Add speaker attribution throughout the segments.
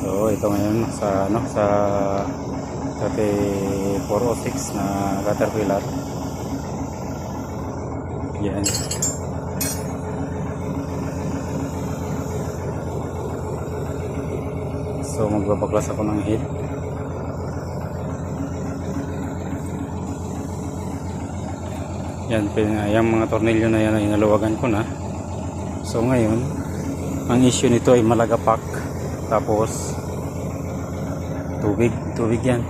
Speaker 1: So ito ngayon sa 3406 na Caterpillar. Yan. So magbabaklas ako ng head. Yan, yung mga tornilyo na yan ay naluwagan ko na. So ngayon, ang issue nito ay malagapak. Tapos tubig yan.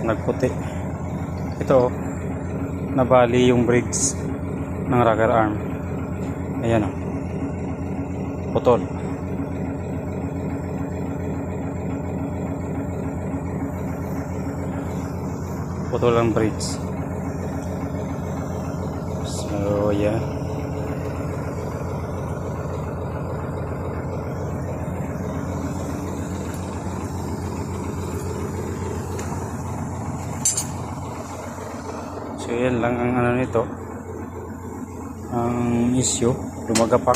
Speaker 1: Nagputi. Ito, nabali yung brakes ng rocker arm. Ayan o. Putol. Putol ang brakes. So, yeah. So, yan lang ang ano nito. Ang issue, lumagapak.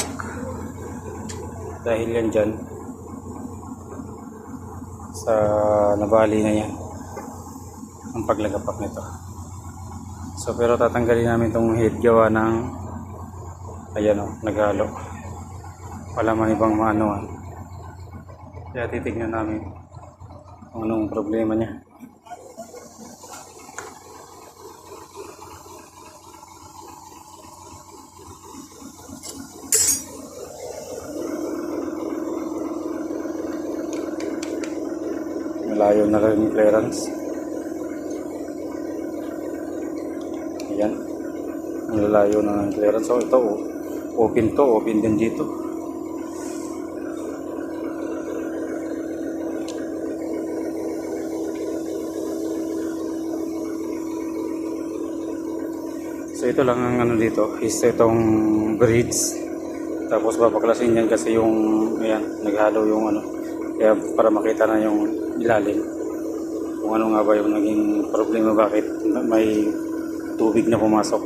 Speaker 1: Dahil yan dyan sa nabali na yan ang paglagapak nito. So pero tatanggalin namin itong head gawa ng ayan o, naghalo. Wala man ibang maanuan. Kaya titignan namin kung anong problema niya. Malayo na rin yung clearance. Ayan, ang lalayo na ng clearance. So ito, open din dito. So ito lang ang ano dito, is itong bridge. Tapos babaklasin yan kasi yung, ayan, naghalo yung ano. Kaya para makita na yung ilalim. Kung ano nga ba yung naging problema, bakit may tubig na pumasok.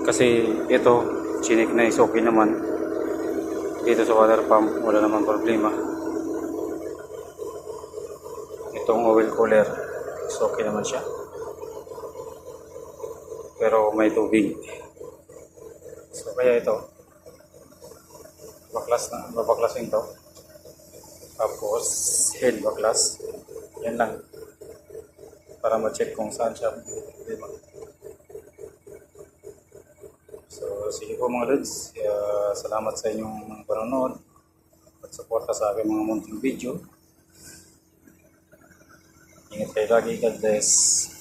Speaker 1: Kasi ito, chinik na is okay naman. Dito sa water pump, wala naman problema. Itong oil cooler, is okay naman siya. Pero may tubig. So kaya ito, babaklasin to. Tapos head baklas. Yan lang. Para ma-check kung saan siya. Diba? So, sige po mga lods, salamat sa inyong panonood at suporta sa aking mga munting video. Ingat kayo lagi, God bless.